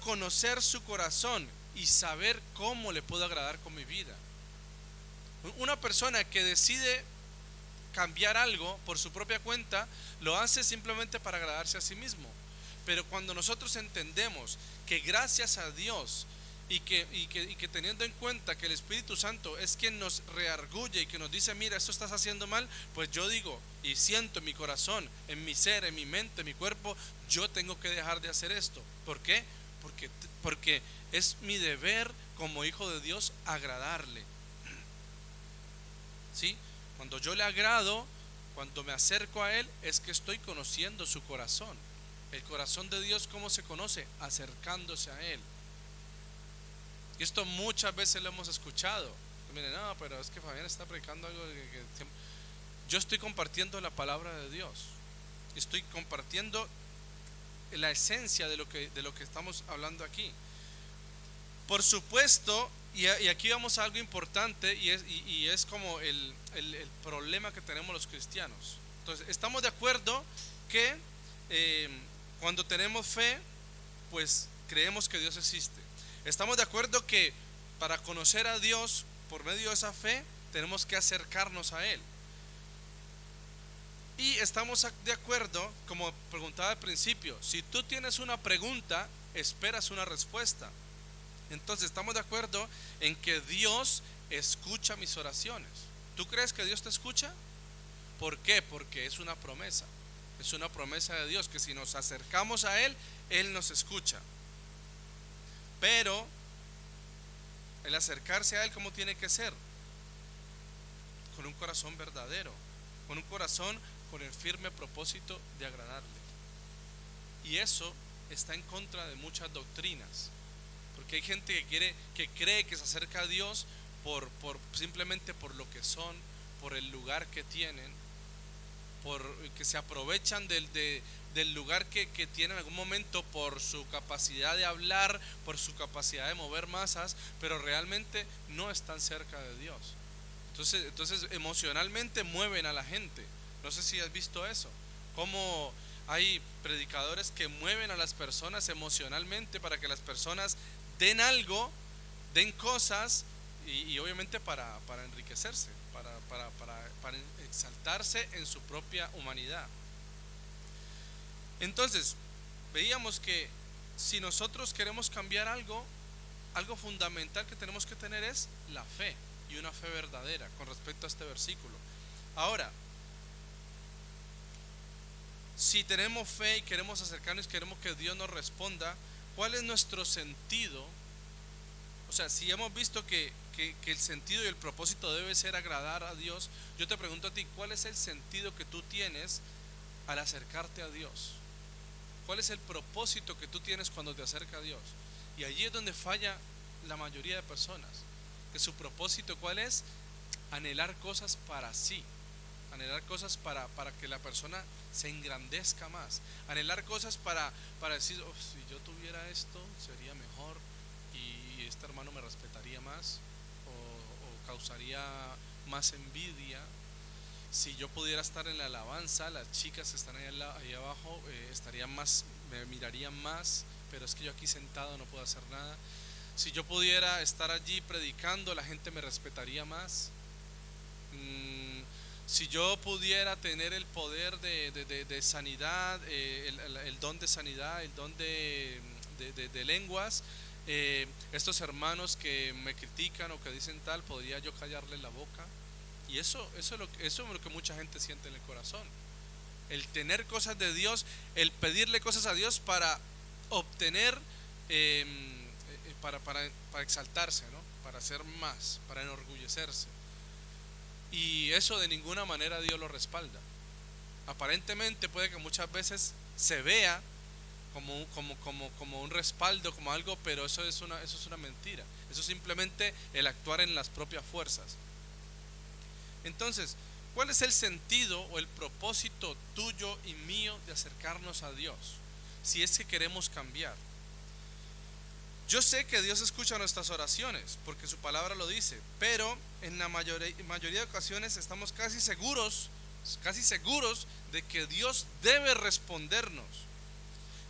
conocer su corazón y saber cómo le puedo agradar con mi vida. Una persona que decide cambiar algo por su propia cuenta, lo hace simplemente para agradarse a sí mismo. Pero cuando nosotros entendemos que gracias a Dios y que teniendo en cuenta que el Espíritu Santo es quien nos reargulle y que nos dice, mira, esto estás haciendo mal, pues yo digo y siento en mi corazón, en mi ser, en mi mente, en mi cuerpo, yo tengo que dejar de hacer esto. ¿Por qué? Porque es mi deber como hijo de Dios agradarle. ¿Sí? Cuando yo le agrado, cuando me acerco a Él, es que estoy conociendo su corazón. El corazón de Dios, ¿cómo se conoce? Acercándose a Él. Y esto muchas veces lo hemos escuchado. Miren, no, pero es que Fabián está predicando algo yo estoy compartiendo la palabra de Dios. Estoy compartiendo la esencia de lo que estamos hablando aquí. Por supuesto, y aquí vamos a algo importante, y es como el problema que tenemos los cristianos. Entonces, estamos de acuerdo que cuando tenemos fe, pues creemos que Dios existe. Estamos de acuerdo que para conocer a Dios por medio de esa fe, tenemos que acercarnos a Él. Y estamos de acuerdo, como preguntaba al principio, si tú tienes una pregunta, esperas una respuesta. Entonces estamos de acuerdo en que Dios escucha mis oraciones. ¿Tú crees que Dios te escucha? ¿Por qué? Porque es una promesa. Es una promesa de Dios que si nos acercamos a Él, Él nos escucha. Pero el acercarse a Él, ¿cómo tiene que ser? Con un corazón verdadero, con un corazón con el firme propósito de agradarle. Y eso está en contra de muchas doctrinas. Porque hay gente que cree que se acerca a Dios simplemente por lo que son, por el lugar que tienen, por que se aprovechan del lugar que tienen en algún momento por su capacidad de hablar, por su capacidad de mover masas, pero realmente no están cerca de Dios. Entonces emocionalmente mueven a la gente. No sé si has visto eso, cómo hay predicadores que mueven a las personas emocionalmente para que las personas den algo, den cosas y obviamente para enriquecerse, para exaltarse en su propia humanidad. Entonces, veíamos que si nosotros queremos cambiar algo fundamental que tenemos que tener es la fe, y una fe verdadera con respecto a este versículo. Ahora, si tenemos fe y queremos acercarnos, queremos que Dios nos responda, ¿cuál es nuestro sentido? O sea, si hemos visto que el sentido y el propósito debe ser agradar a Dios, yo te pregunto a ti, ¿cuál es el sentido que tú tienes al acercarte a Dios? ¿Cuál es el propósito que tú tienes cuando te acercas a Dios? Y allí es donde falla la mayoría de personas, que su propósito, ¿cuál es? Anhelar cosas para sí, anhelar cosas para que la persona se engrandezca más, anhelar cosas para decir, oh, si yo tuviera esto sería mejor y este hermano me respetaría más o causaría más envidia. Si yo pudiera estar en la alabanza, las chicas que están ahí abajo estarían más, me mirarían más, pero es que yo aquí sentado no puedo hacer nada. Si yo pudiera estar allí predicando, la gente me respetaría más. Si yo pudiera tener el poder de sanidad, el don de sanidad, el don de lenguas, estos hermanos que me critican o que dicen tal, podría yo callarles la boca. Y eso es lo que mucha gente siente en el corazón. El tener cosas de Dios, el pedirle cosas a Dios para obtener, para exaltarse, ¿no? Para hacer más, para enorgullecerse. Y eso de ninguna manera Dios lo respalda. Aparentemente puede que muchas veces se vea como un respaldo, como algo, pero eso es una mentira. Eso es simplemente el actuar en las propias fuerzas. Entonces, ¿cuál es el sentido o el propósito tuyo y mío de acercarnos a Dios? Si es que queremos cambiar. Yo sé que Dios escucha nuestras oraciones, porque su palabra lo dice, pero en la mayoría de ocasiones estamos casi seguros de que Dios debe respondernos.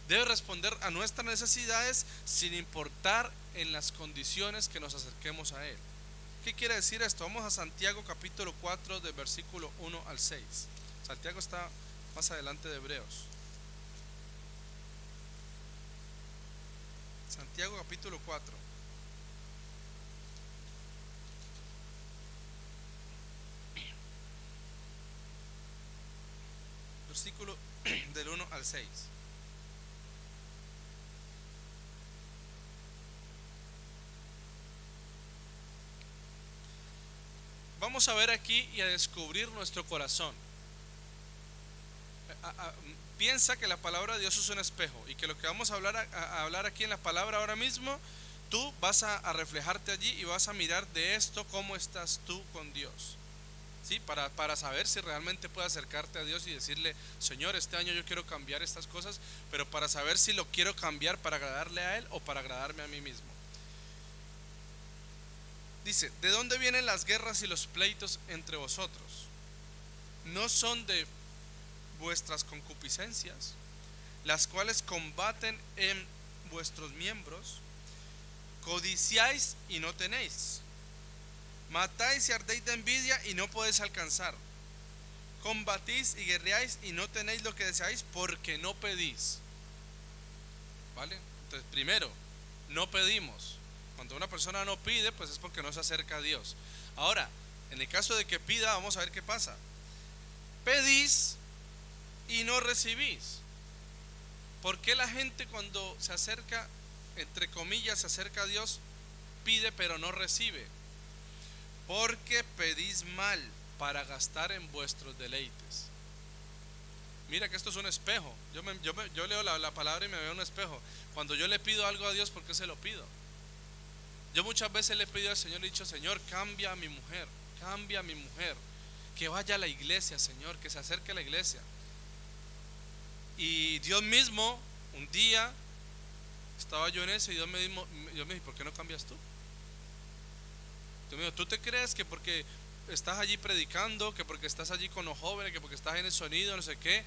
Debe responder a nuestras necesidades sin importar en las condiciones que nos acerquemos a Él. ¿Qué quiere decir esto? Vamos a Santiago capítulo 4 del versículo 1 al 6. Santiago está más adelante de Hebreos. Santiago capítulo 4. Versículo del 1 al 6. Vamos a ver aquí y a descubrir nuestro corazón. Piensa que la palabra de Dios es un espejo y que lo que vamos a hablar aquí en la palabra ahora mismo, tú vas a reflejarte allí y vas a mirar de esto cómo estás tú con Dios. ¿Sí? Para saber si realmente puedes acercarte a Dios y decirle: Señor, este año yo quiero cambiar estas cosas, pero para saber si lo quiero cambiar para agradarle a Él o para agradarme a mí mismo. Dice: ¿de dónde vienen las guerras y los pleitos entre vosotros? ¿No son de vuestras concupiscencias, las cuales combaten en vuestros miembros? Codiciáis y no tenéis, matáis y ardéis de envidia y no podéis alcanzar, combatís y guerreáis y no tenéis lo que deseáis porque no pedís. ¿Vale? Entonces, primero, no pedimos. Cuando una persona no pide, pues es porque no se acerca a Dios. Ahora, en el caso de que pida, vamos a ver qué pasa. Pedís y no recibís. ¿Por qué la gente cuando se acerca, entre comillas, se acerca a Dios, pide pero no recibe? Porque pedís mal para gastar en vuestros deleites. Mira que esto es un espejo. Yo leo la palabra y me veo en un espejo. Cuando yo le pido algo a Dios, ¿por qué se lo pido? Yo muchas veces le he pedido al Señor, le he dicho: Señor, cambia a mi mujer, que vaya a la iglesia, Señor, que se acerque a la iglesia. Y Dios mismo, un día, estaba yo en eso y Dios me dijo: ¿por qué no cambias tú? Dios me dijo: ¿tú te crees que porque estás allí predicando, que porque estás allí con los jóvenes, que porque estás en el sonido, no sé qué,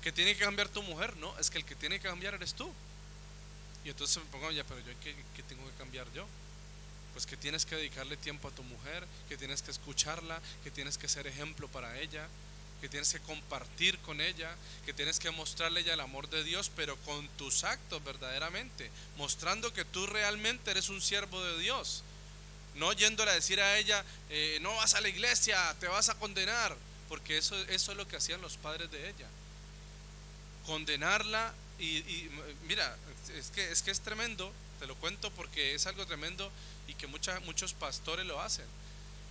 que tiene que cambiar tu mujer? No, es que el que tiene que cambiar eres tú. Y entonces me pongo: ya, pero yo ¿qué tengo que cambiar yo? Pues que tienes que dedicarle tiempo a tu mujer, que tienes que escucharla, que tienes que ser ejemplo para ella, que tienes que compartir con ella, que tienes que mostrarle a ella el amor de Dios, pero con tus actos verdaderamente, mostrando que tú realmente eres un siervo de Dios. No yéndole a decir a ella: no vas a la iglesia, te vas a condenar, porque eso es lo que hacían los padres de ella, condenarla. Y mira, es que es tremendo, te lo cuento porque es algo tremendo y que muchos pastores lo hacen.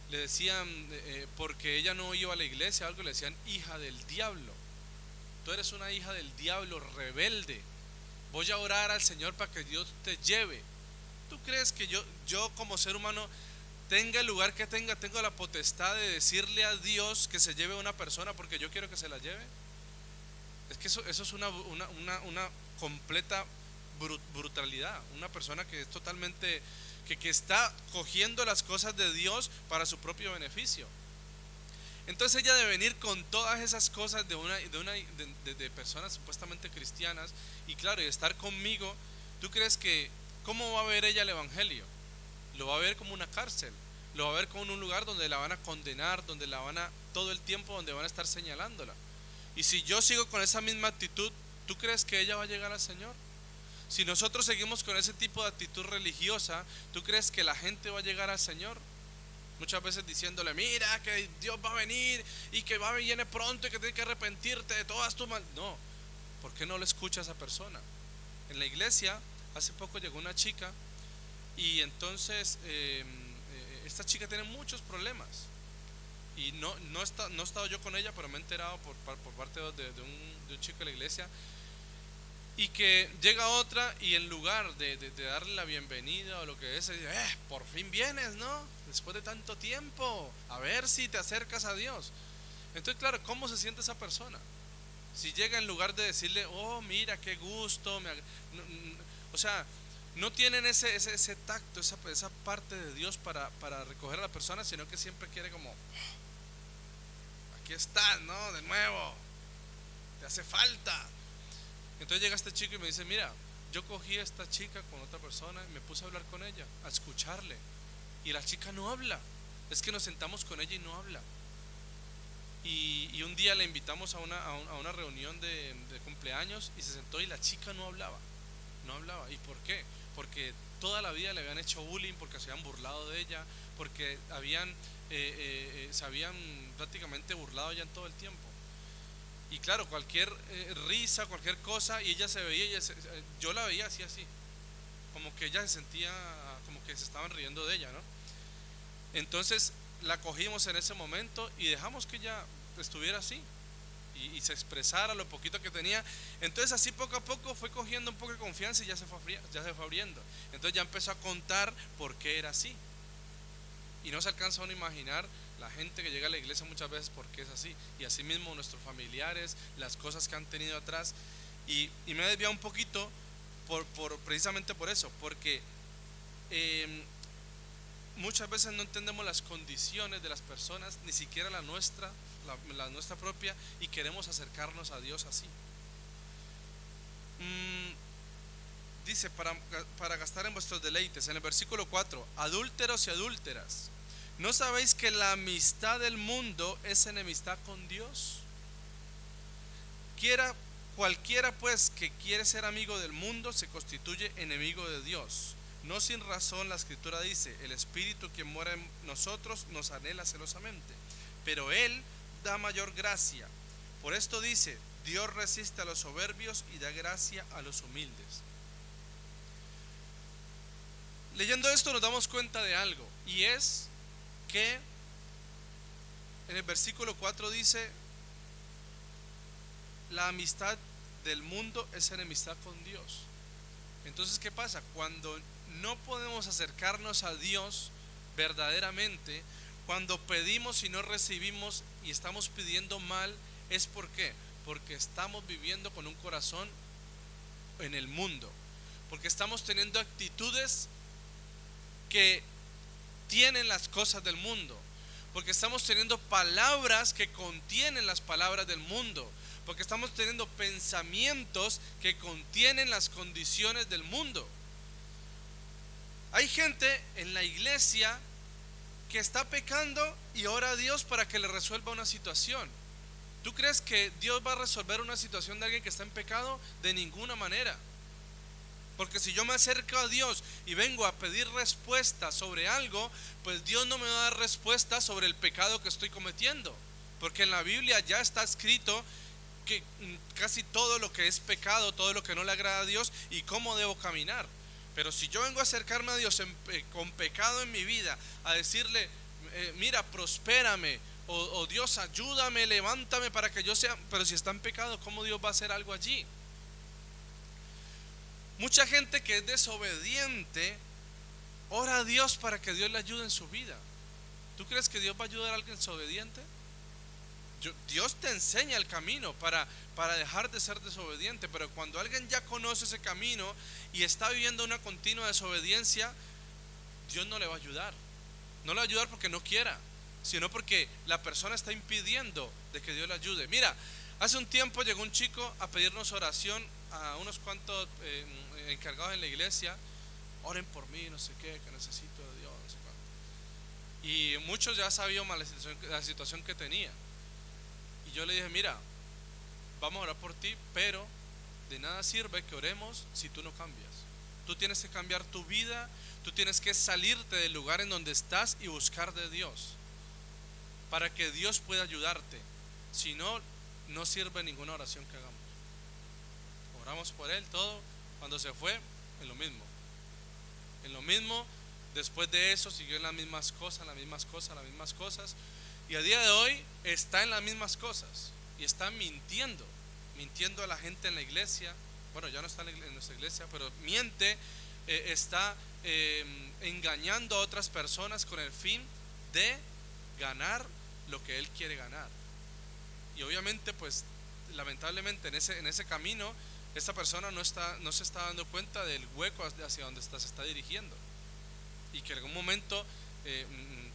Le decían, porque ella no iba a la iglesia, algo, le decían: hija del diablo, tú eres una hija del diablo rebelde, voy a orar al Señor para que Dios te lleve. ¿Tú crees que yo como ser humano, tenga el lugar que tengo la potestad de decirle a Dios que se lleve a una persona porque yo quiero que se la lleve? Es que eso es una completa brutalidad. Una persona que es totalmente, que está cogiendo las cosas de Dios para su propio beneficio. Entonces ella debe venir con todas esas cosas de personas supuestamente cristianas, y claro, y estar conmigo. ¿Tú crees que cómo va a ver ella el evangelio? Lo va a ver como una cárcel, lo va a ver como un lugar donde la van a condenar, donde la van a, todo el tiempo donde van a estar señalándola. Y si yo sigo con esa misma actitud, ¿tú crees que ella va a llegar al Señor? Si nosotros seguimos con ese tipo de actitud religiosa, ¿tú crees que la gente va a llegar al Señor? Muchas veces diciéndole: mira que Dios va a venir y que viene pronto y que tienes que arrepentirte de todas tus mal. No, ¿por qué no le escucha a esa persona? En la iglesia hace poco llegó una chica y entonces esta chica tiene muchos problemas. Y no he estado yo con ella, pero me he enterado por parte de un chico de la iglesia. Y que llega otra y en lugar de darle la bienvenida o lo que es, dice: por fin vienes, ¿no? Después de tanto tiempo, a ver si te acercas a Dios. Entonces, claro, ¿cómo se siente esa persona? Si llega en lugar de decirle: oh, mira, qué gusto, o sea, no tienen ese tacto, esa parte de Dios para recoger a la persona, sino que siempre quiere como: aquí estás, ¿no? De nuevo, te hace falta. Entonces llega este chico y me dice, mira, yo cogí a esta chica con otra persona y me puse a hablar con ella, a escucharle. Y la chica no habla. Es que nos sentamos con ella y no habla. Y un día le invitamos a una reunión de cumpleaños y se sentó y la chica no hablaba. No hablaba. ¿Y por qué? Porque toda la vida le habían hecho bullying, porque se habían burlado de ella, porque se habían prácticamente burlado ya en todo el tiempo. Y claro, cualquier risa, cualquier cosa, y ella se veía, yo la veía así, como que ella se sentía como que se estaban riendo de ella, ¿no? Entonces la cogimos en ese momento y dejamos que ella estuviera así y se expresara lo poquito que tenía. Entonces así poco a poco fue cogiendo un poco de confianza y ya se fue abriendo. Entonces ya empezó a contar por qué era así. Y no se alcanza a uno a imaginar la gente que llega a la iglesia muchas veces porque es así. Y así mismo nuestros familiares, las cosas que han tenido atrás. Y me he desviado un poquito precisamente por eso, porque muchas veces no entendemos las condiciones de las personas, ni siquiera la nuestra propia, y queremos acercarnos a Dios así. Dice, para gastar en vuestros deleites, en el versículo 4, adúlteros y adúlteras, ¿no sabéis que la amistad del mundo es enemistad con Dios? Cualquiera pues que quiere ser amigo del mundo se constituye enemigo de Dios. No sin razón la escritura dice, el Espíritu que mora en nosotros nos anhela celosamente, pero Él da mayor gracia. Por esto dice, Dios resiste a los soberbios y da gracia a los humildes. Leyendo esto nos damos cuenta de algo, y es que en el versículo 4 dice, la amistad del mundo es enemistad con Dios. Entonces, ¿qué pasa? Cuando no podemos acercarnos a Dios verdaderamente, cuando pedimos y no recibimos y estamos pidiendo mal, ¿es por qué? Porque estamos viviendo con un corazón en el mundo, porque estamos teniendo actitudes que tienen las cosas del mundo, porque estamos teniendo palabras que contienen las palabras del mundo, porque estamos teniendo pensamientos que contienen las condiciones del mundo. Hay gente en la iglesia que está pecando y ora a Dios para que le resuelva una situación. ¿Tú crees que Dios va a resolver una situación de alguien que está en pecado? De ninguna manera. Porque si yo me acerco a Dios y vengo a pedir respuesta sobre algo, pues Dios no me va a dar respuesta sobre el pecado que estoy cometiendo. Porque en la Biblia ya está escrito que casi todo lo que es pecado, todo lo que no le agrada a Dios y cómo debo caminar. Pero si yo vengo a acercarme a Dios con pecado en mi vida, a decirle, mira, prospérame, o Dios ayúdame, levántame para que yo sea, pero si está en pecado, ¿cómo Dios va a hacer algo allí? Mucha gente que es desobediente ora a Dios para que Dios le ayude en su vida. ¿Tú crees que Dios va a ayudar a alguien desobediente? Dios te enseña el camino para dejar de ser desobediente, pero cuando alguien ya conoce ese camino y está viviendo una continua desobediencia, Dios no le va a ayudar. No le va a ayudar porque no quiera, sino porque la persona está impidiendo de que Dios le ayude. Mira, hace un tiempo llegó un chico a pedirnos oración a unos cuantos encargados en la iglesia. Oren por mí, no sé qué, que necesito de Dios, no sé cuánto. Y muchos ya sabían la situación que tenía. Y yo le dije, mira, vamos a orar por ti, pero de nada sirve que oremos si tú no cambias. Tú tienes que cambiar tu vida, tú tienes que salirte del lugar en donde estás y buscar de Dios, para que Dios pueda ayudarte. Si no, no sirve ninguna oración que hagamos. Oramos por él, todo. Cuando se fue, en lo mismo. En lo mismo, después de eso siguió en las mismas cosas, las mismas cosas, las mismas cosas. Y a día de hoy está en las mismas cosas y está mintiendo a la gente en la iglesia. Bueno, ya no está en nuestra iglesia, pero miente, está engañando a otras personas con el fin de ganar lo que él quiere ganar. Y obviamente, pues lamentablemente en ese camino, esta persona no se está dando cuenta del hueco hacia donde se está dirigiendo, y que en algún momento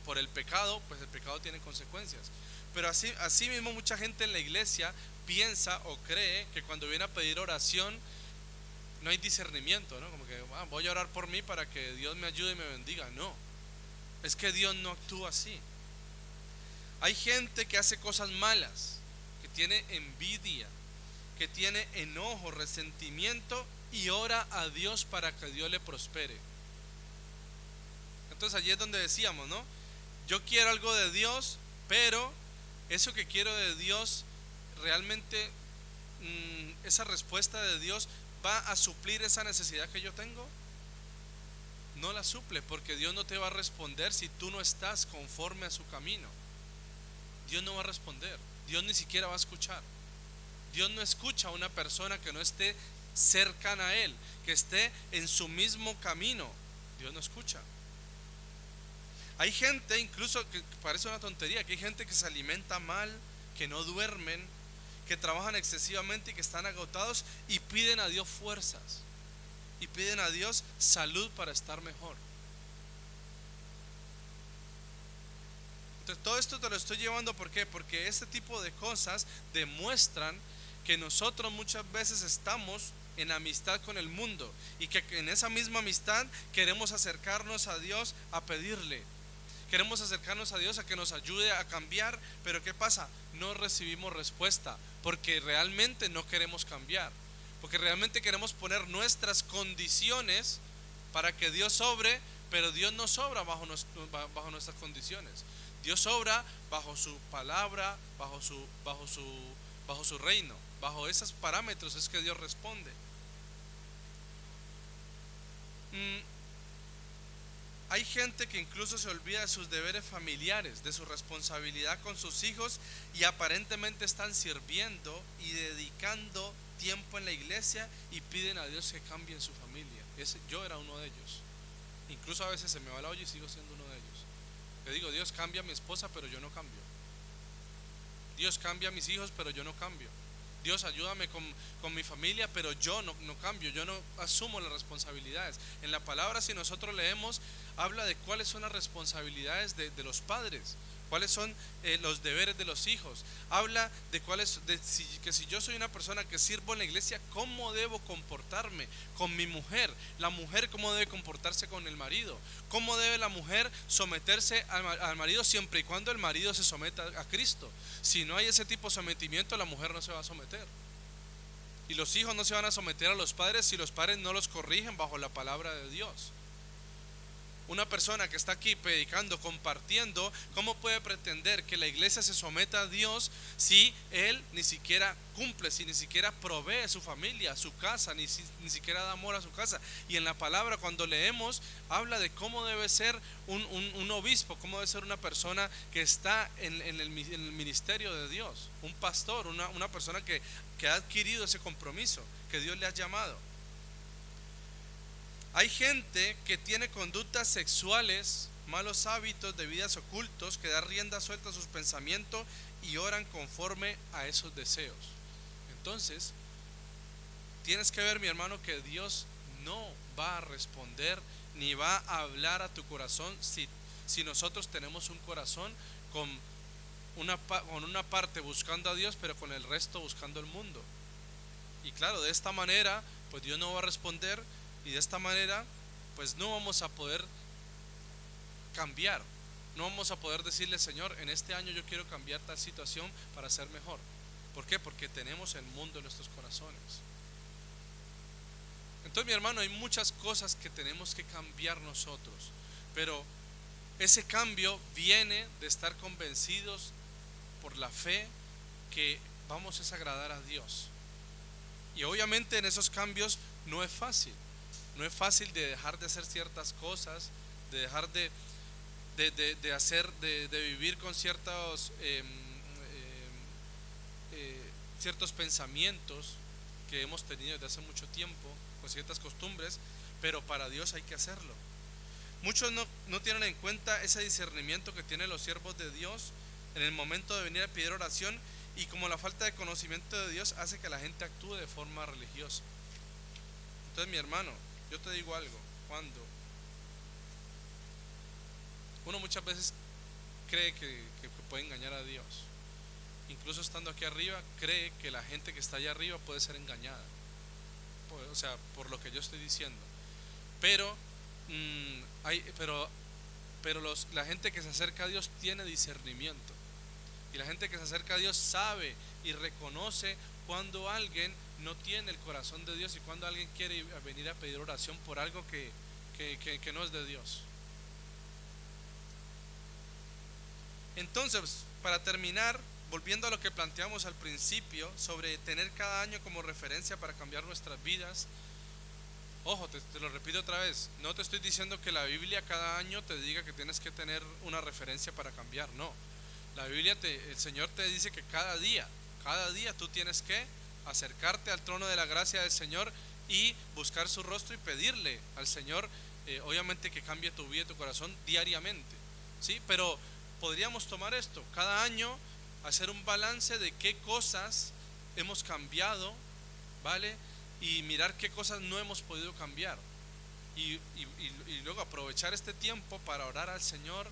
por el pecado, pues el pecado tiene consecuencias. Pero así mismo mucha gente en la iglesia piensa o cree que cuando viene a pedir oración no hay discernimiento, ¿no? Como que voy a orar por mí para que Dios me ayude y me bendiga. No, es que Dios no actúa así. Hay gente que hace cosas malas, que tiene envidia, que tiene enojo, resentimiento y ora a Dios para que Dios le prospere. Entonces allí es donde decíamos, ¿no? Yo quiero algo de Dios, pero eso que quiero de Dios realmente, esa respuesta de Dios va a suplir esa necesidad que yo tengo. No la suple, porque Dios no te va a responder si tú no estás conforme a su camino. Dios no va a responder, Dios ni siquiera va a escuchar. Dios no escucha a una persona que no esté cercana a Él, que esté en su mismo camino. Dios no escucha. Hay gente, incluso que parece una tontería, que hay gente que se alimenta mal, que no duermen, que trabajan excesivamente y que están agotados y piden a Dios fuerzas y piden a Dios salud para estar mejor. Entonces todo esto te lo estoy llevando, ¿por qué? Porque este tipo de cosas demuestran que nosotros muchas veces estamos en amistad con el mundo y que en esa misma amistad queremos acercarnos a Dios a pedirle. Queremos acercarnos a Dios a que nos ayude a cambiar, pero ¿qué pasa? No recibimos respuesta porque realmente no queremos cambiar, porque realmente queremos poner nuestras condiciones para que Dios obre, pero Dios no obra bajo nuestras condiciones. Dios obra bajo su palabra, bajo su reino. Bajo esos parámetros es que Dios responde. Hay gente que incluso se olvida de sus deberes familiares, de su responsabilidad con sus hijos, y aparentemente están sirviendo y dedicando tiempo en la iglesia y piden a Dios que cambie en su familia. Yo era uno de ellos. Incluso a veces se me va la olla y sigo siendo uno de ellos. Le digo, Dios, cambia a mi esposa, pero yo no cambio. Dios, cambia a mis hijos, pero yo no cambio. Dios, ayúdame con mi familia, pero yo no cambio, yo no asumo las responsabilidades. En la palabra, si nosotros leemos, habla de cuáles son las responsabilidades de los padres, cuáles son los deberes de los hijos. Habla de que si yo soy una persona que sirvo en la iglesia, ¿cómo debo comportarme con mi mujer? La mujer, ¿cómo debe comportarse con el marido? ¿Cómo debe la mujer someterse al marido siempre y cuando el marido se someta a Cristo? Si no hay ese tipo de sometimiento, la mujer no se va a someter. Y los hijos no se van a someter a los padres si los padres no los corrigen bajo la palabra de Dios. Una persona que está aquí predicando, compartiendo, ¿cómo puede pretender que la iglesia se someta a Dios si él ni siquiera cumple, si ni siquiera provee a su familia, a su casa, ni siquiera da amor a su casa? Y en la palabra, cuando leemos, habla de cómo debe ser un obispo, cómo debe ser una persona que está en el ministerio de Dios, un pastor, una persona que ha adquirido ese compromiso, que Dios le ha llamado. Hay gente que tiene conductas sexuales, malos hábitos de vidas ocultos, que da rienda suelta a sus pensamientos y oran conforme a esos deseos. Entonces, tienes que ver, mi hermano, que Dios no va a responder ni va a hablar a tu corazón si nosotros tenemos un corazón con una parte buscando a Dios, pero con el resto buscando el mundo. Y claro, de esta manera, pues Dios no va a responder. Y de esta manera, pues no vamos a poder cambiar. No vamos a poder decirle, Señor, en este año yo quiero cambiar tal situación para ser mejor. ¿Por qué? Porque tenemos el mundo en nuestros corazones. Entonces, mi hermano, hay muchas cosas que tenemos que cambiar nosotros. Pero ese cambio viene de estar convencidos por la fe que vamos a agradar a Dios. Y obviamente en esos cambios no es fácil. No es fácil de dejar de hacer ciertas cosas, de dejar de vivir con ciertos pensamientos que hemos tenido desde hace mucho tiempo, con ciertas costumbres, pero para Dios hay que hacerlo. Muchos no tienen en cuenta ese discernimiento que tienen los siervos de Dios en el momento de venir a pedir oración, y como la falta de conocimiento de Dios hace que la gente actúe de forma religiosa. Entonces, mi hermano, yo te digo algo, cuando uno muchas veces cree que puede engañar a Dios, incluso estando aquí arriba, cree que la gente que está allá arriba puede ser engañada, o sea, por lo que yo estoy diciendo. Pero, la gente que se acerca a Dios tiene discernimiento. Y la gente que se acerca a Dios sabe y reconoce cuando alguien no tiene el corazón de Dios y cuando alguien quiere venir a pedir oración por algo que no es de Dios. Entonces, para terminar, volviendo a lo que planteamos al principio sobre tener cada año como referencia para cambiar nuestras vidas. Ojo, te lo repito otra vez, no te estoy diciendo que la Biblia cada año te diga que tienes que tener una referencia para cambiar, no. La Biblia, el Señor te dice que cada día tú tienes que acercarte al trono de la gracia del Señor y buscar su rostro y pedirle al Señor, obviamente, que cambie tu vida y tu corazón diariamente, ¿sí? Pero podríamos tomar esto, cada año hacer un balance de qué cosas hemos cambiado, ¿vale? Y mirar qué cosas no hemos podido cambiar. Y luego aprovechar este tiempo para orar al Señor,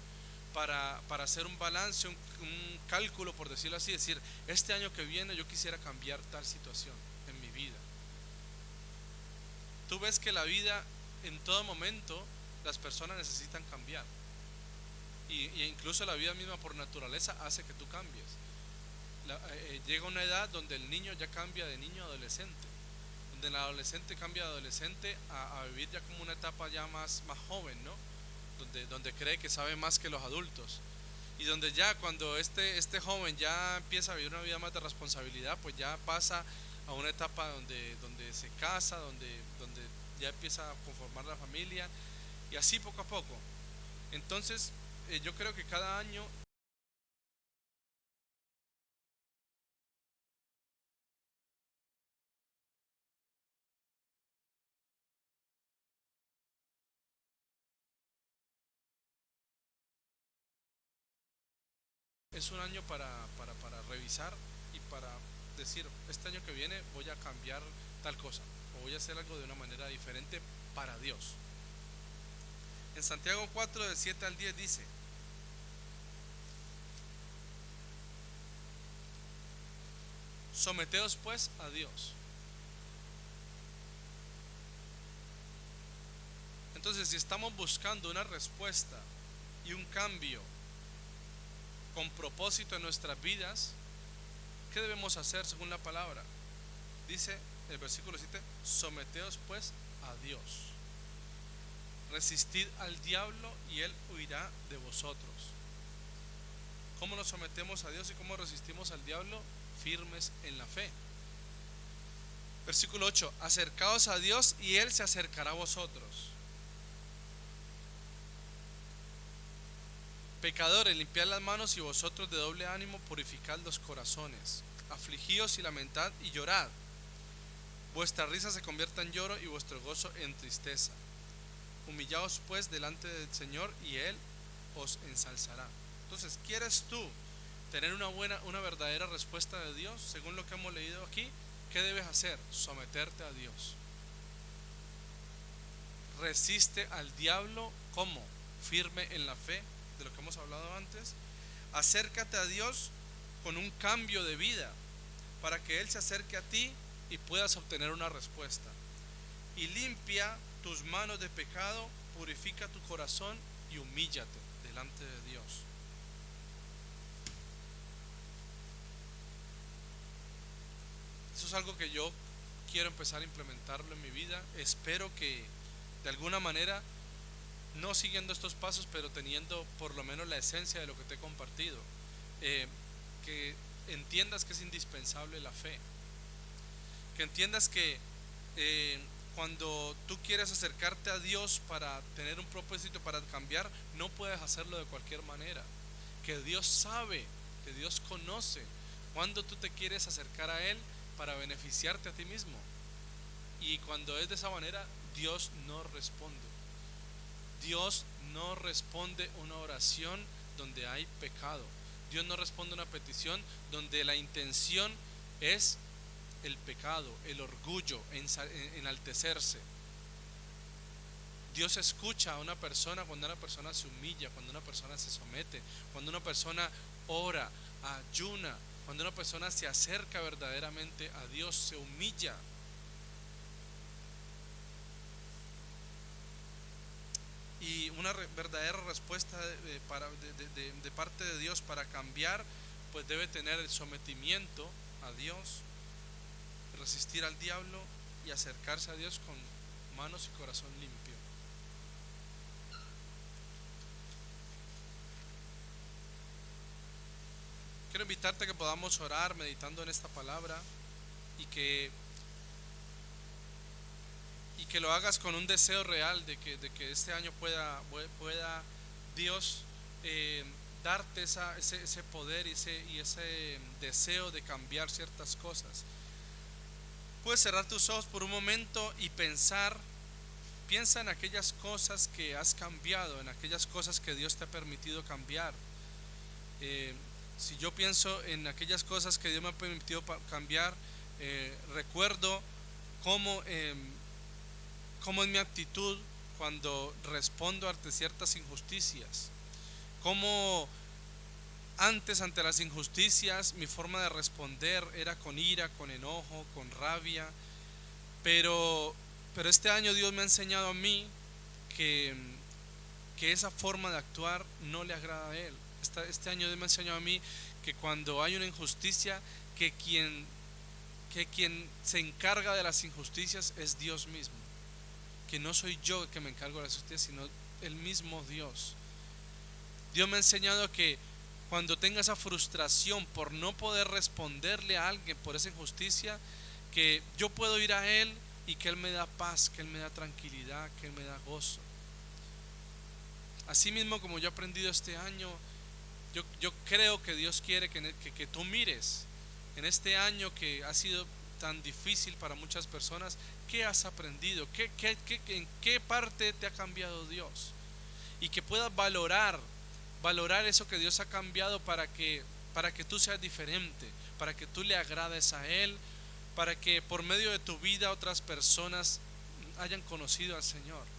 para hacer un balance, un cálculo, por decirlo así, decir, este año que viene yo quisiera cambiar tal situación en mi vida. Tú ves que la vida, en todo momento, las personas necesitan cambiar. Y incluso la vida misma por naturaleza hace que tú cambies. Llega una edad donde el niño ya cambia de niño a adolescente, donde el adolescente cambia de adolescente a vivir ya como una etapa ya más joven, ¿no? Donde cree que sabe más que los adultos, y donde ya cuando este joven ya empieza a vivir una vida más de responsabilidad, pues ya pasa a una etapa donde se casa, donde ya empieza a conformar la familia, y así poco a poco. Entonces yo creo que cada año es un año para revisar y para decir, este año que viene voy a cambiar tal cosa, o voy a hacer algo de una manera diferente para Dios. En Santiago 4, del 7 al 10 dice: someteos pues a Dios. Entonces, si estamos buscando una respuesta y un cambio con propósito en nuestras vidas, ¿qué debemos hacer según la palabra? Dice el versículo 7: someteos pues a Dios. Resistid al diablo y él huirá de vosotros. ¿Cómo nos sometemos a Dios y cómo resistimos al diablo? Firmes en la fe. Versículo 8: acercaos a Dios y él se acercará a vosotros. Pecadores, limpiad las manos, y vosotros de doble ánimo purificad los corazones. Afligíos y lamentad y llorad. Vuestra risa se convierta en lloro y vuestro gozo en tristeza. Humillaos pues delante del Señor y él os ensalzará. Entonces, ¿quieres tú tener una verdadera respuesta de Dios según lo que hemos leído aquí? ¿Qué debes hacer? Someterte a Dios. Resiste al diablo, ¿cómo? Firme en la fe, de lo que hemos hablado antes. Acércate a Dios con un cambio de vida para que él se acerque a ti y puedas obtener una respuesta. Y limpia tus manos de pecado, purifica tu corazón y humíllate delante de Dios. Eso es algo que yo quiero empezar a implementarlo en mi vida. Espero que de alguna manera, no siguiendo estos pasos, pero teniendo por lo menos la esencia de lo que te he compartido, que entiendas que es indispensable la fe, que entiendas que cuando tú quieres acercarte a Dios para tener un propósito, para cambiar, no puedes hacerlo de cualquier manera, que Dios sabe, que Dios conoce cuando tú te quieres acercar a Él para beneficiarte a ti mismo, y cuando es de esa manera, Dios no responde. Dios no responde una oración donde hay pecado. Dios no responde una petición donde la intención es el pecado, el orgullo, enaltecerse. Dios escucha a una persona cuando una persona se humilla, cuando una persona se somete, cuando una persona ora, ayuna Cuando una persona se acerca verdaderamente a Dios, se humilla. Y una verdadera respuesta de parte de Dios para cambiar, pues debe tener el sometimiento a Dios, resistir al diablo y acercarse a Dios con manos y corazón limpio. Quiero invitarte a que podamos orar meditando en esta palabra y que lo hagas con un deseo real de que este año pueda Dios darte ese poder y ese deseo de cambiar ciertas cosas. Puedes cerrar tus ojos por un momento y piensa en aquellas cosas que has cambiado, en aquellas cosas que Dios te ha permitido cambiar. Si yo pienso en aquellas cosas que Dios me ha permitido cambiar, recuerdo cómo es mi actitud cuando respondo ante ciertas injusticias. Cómo antes, ante las injusticias, mi forma de responder era con ira, con enojo, con rabia. Pero este año Dios me ha enseñado a mí que esa forma de actuar no le agrada a Él. Este año Dios me ha enseñado a mí que cuando hay una injusticia, que quien se encarga de las injusticias es Dios mismo. Que no soy yo el que me encargo de la justicia, sino el mismo Dios. Dios me ha enseñado que cuando tenga esa frustración por no poder responderle a alguien por esa injusticia, que yo puedo ir a Él y que Él me da paz, que Él me da tranquilidad, que Él me da gozo. Así mismo como yo he aprendido este año, yo creo que Dios quiere que tú mires en este año que ha sido tan difícil para muchas personas. ¿Qué has aprendido? ¿En qué parte te ha cambiado Dios? Y que puedas valorar eso que Dios ha cambiado para que tú seas diferente, para que tú le agrades a Él, para que por medio de tu vida otras personas hayan conocido al Señor.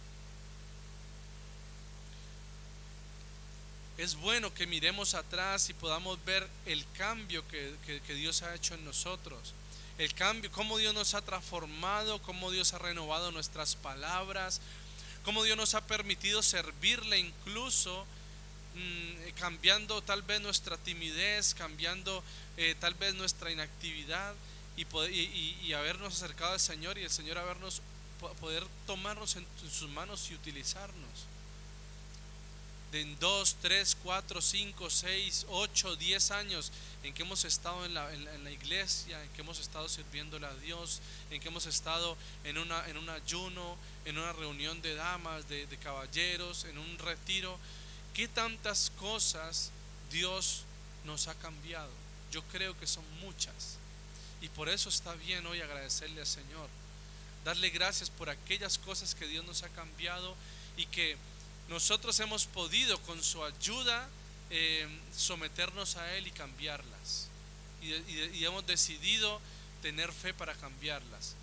Es bueno que miremos atrás y podamos ver el cambio que Dios ha hecho en nosotros. El cambio, cómo Dios nos ha transformado, cómo Dios ha renovado nuestras palabras, cómo Dios nos ha permitido servirle incluso, cambiando tal vez nuestra timidez, cambiando tal vez nuestra inactividad y habernos acercado al Señor y el Señor poder tomarnos en sus manos y utilizarnos. De 2, 3, 4, 5, 6, 8, 10 años en que hemos estado en la iglesia, en que hemos estado sirviéndole a Dios, en que hemos estado en un ayuno, en una reunión de damas, de caballeros, en un retiro. ¿Qué tantas cosas Dios nos ha cambiado? Yo creo que son muchas. Y por eso está bien hoy agradecerle al Señor, darle gracias por aquellas cosas que Dios nos ha cambiado y que nosotros hemos podido con su ayuda someternos a Él y cambiarlas. Y hemos decidido tener fe para cambiarlas.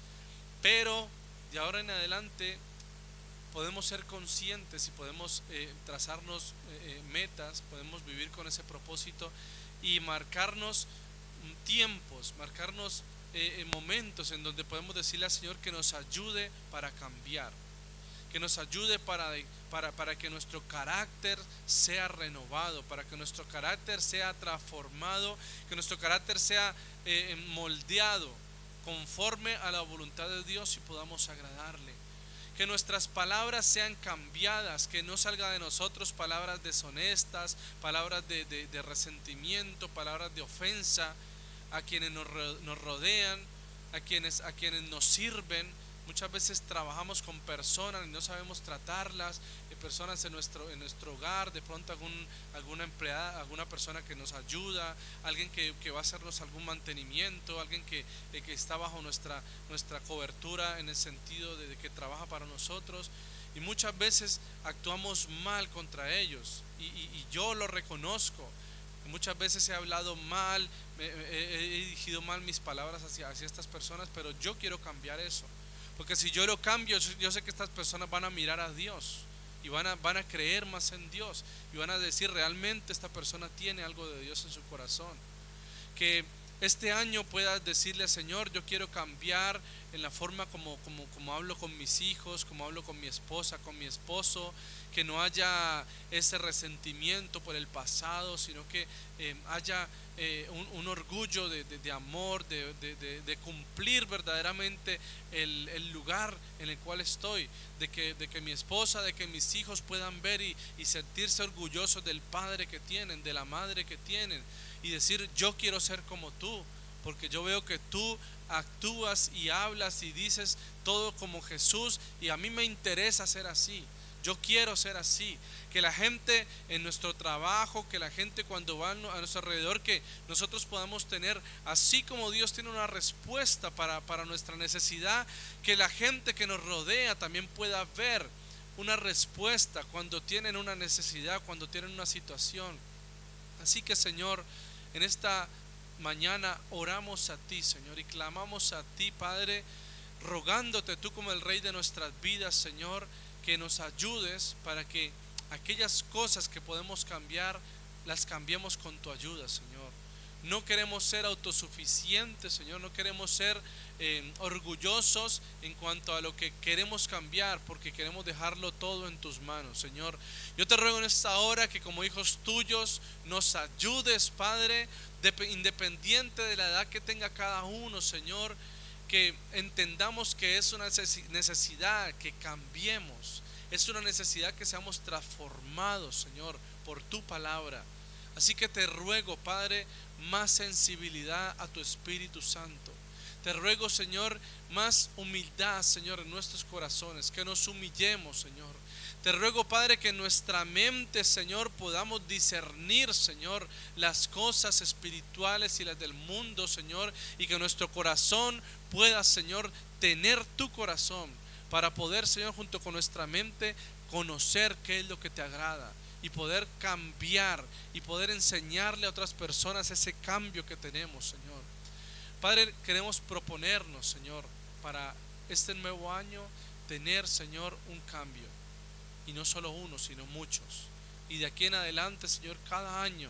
Pero de ahora en adelante podemos ser conscientes y podemos trazarnos metas, podemos vivir con ese propósito y marcarnos tiempos, marcarnos momentos en donde podemos decirle al Señor que nos ayude para cambiar, que nos ayude para que nuestro carácter sea renovado, para que nuestro carácter sea transformado, que nuestro carácter sea moldeado conforme a la voluntad de Dios y podamos agradarle. Que nuestras palabras sean cambiadas, que no salga de nosotros palabras deshonestas, palabras de resentimiento, palabras de ofensa a quienes nos rodean, a quienes nos sirven. Muchas veces trabajamos con personas y no sabemos tratarlas, personas en nuestro hogar, de pronto alguna empleada, alguna persona que nos ayuda, alguien que va a hacernos algún mantenimiento, alguien que está bajo nuestra cobertura en el sentido de que trabaja para nosotros, y muchas veces actuamos mal contra ellos y yo lo reconozco. Muchas veces he hablado mal, he dirigido mal mis palabras hacia estas personas, pero yo quiero cambiar eso. Porque si yo lo cambio, yo sé que estas personas van a mirar a Dios y van a creer más en Dios y van a decir realmente esta persona tiene algo de Dios en su corazón. que este año puedas decirle: Señor, yo quiero cambiar en la forma como hablo con mis hijos, como hablo con mi esposa, con mi esposo, que no haya ese resentimiento por el pasado, sino que haya un orgullo de amor, de cumplir verdaderamente el lugar en el cual estoy, de que mi esposa, de que mis hijos puedan ver y sentirse orgullosos del padre que tienen, de la madre que tienen, y decir: yo quiero ser como tú, porque yo veo que tú actúas y hablas y dices todo como Jesús, y a mí me interesa ser así. Yo quiero ser así. Que la gente en nuestro trabajo, que la gente cuando va a nuestro alrededor, que nosotros podamos tener, así como Dios tiene una respuesta para nuestra necesidad, que la gente que nos rodea también pueda ver una respuesta cuando tienen una necesidad, cuando tienen una situación. Así que, Señor, en esta mañana oramos a ti, Señor, y clamamos a ti, Padre, rogándote tú como el Rey de nuestras vidas, Señor, que nos ayudes para que aquellas cosas que podemos cambiar, las cambiemos con tu ayuda, Señor. No queremos ser autosuficientes, Señor, no queremos ser orgullosos en cuanto a lo que queremos cambiar, porque queremos dejarlo todo en tus manos, Señor. Yo te ruego en esta hora que como hijos tuyos nos ayudes, Padre, independiente de la edad que tenga cada uno, Señor, que entendamos que es una necesidad que cambiemos, es una necesidad que seamos transformados, Señor, por tu palabra. Así que te ruego, Padre, más sensibilidad a tu Espíritu Santo. Te ruego, Señor, más humildad, Señor, en nuestros corazones, que nos humillemos, Señor. Te ruego, Padre, que en nuestra mente, Señor, podamos discernir, Señor, las cosas espirituales y las del mundo, Señor, y que nuestro corazón pueda, Señor, tener tu corazón para poder, Señor, junto con nuestra mente, conocer qué es lo que te agrada y poder cambiar y poder enseñarle a otras personas ese cambio que tenemos, Señor. Padre, queremos proponernos, Señor, para este nuevo año tener, Señor, un cambio. Y no solo uno, sino muchos. Y de aquí en adelante, Señor, cada año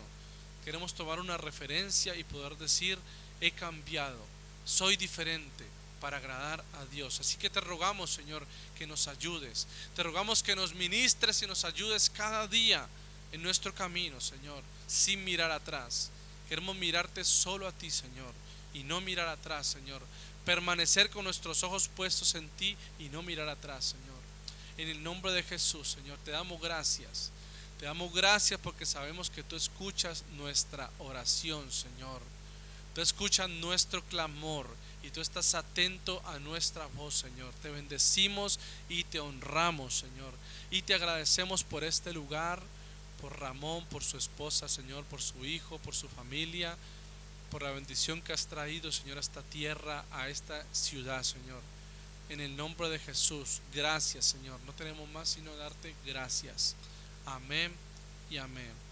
queremos tomar una referencia y poder decir: he cambiado, soy diferente para agradar a Dios. Así que te rogamos, Señor, que nos ayudes. Te rogamos que nos ministres y nos ayudes cada día en nuestro camino, Señor, sin mirar atrás. Queremos mirarte solo a ti, Señor, y no mirar atrás, Señor. Permanecer con nuestros ojos puestos en ti y no mirar atrás, Señor. En el nombre de Jesús, Señor, te damos gracias. Te damos gracias porque sabemos que tú escuchas nuestra oración, Señor. Tú escuchas nuestro clamor y tú estás atento a nuestra voz, Señor. Te bendecimos y te honramos, Señor. Y te agradecemos por este lugar, por Ramón, por su esposa, Señor, por su hijo, por su familia, por la bendición que has traído, Señor, a esta tierra, a esta ciudad, Señor. En el nombre de Jesús, gracias, Señor. No tenemos más sino darte gracias. Amén y amén.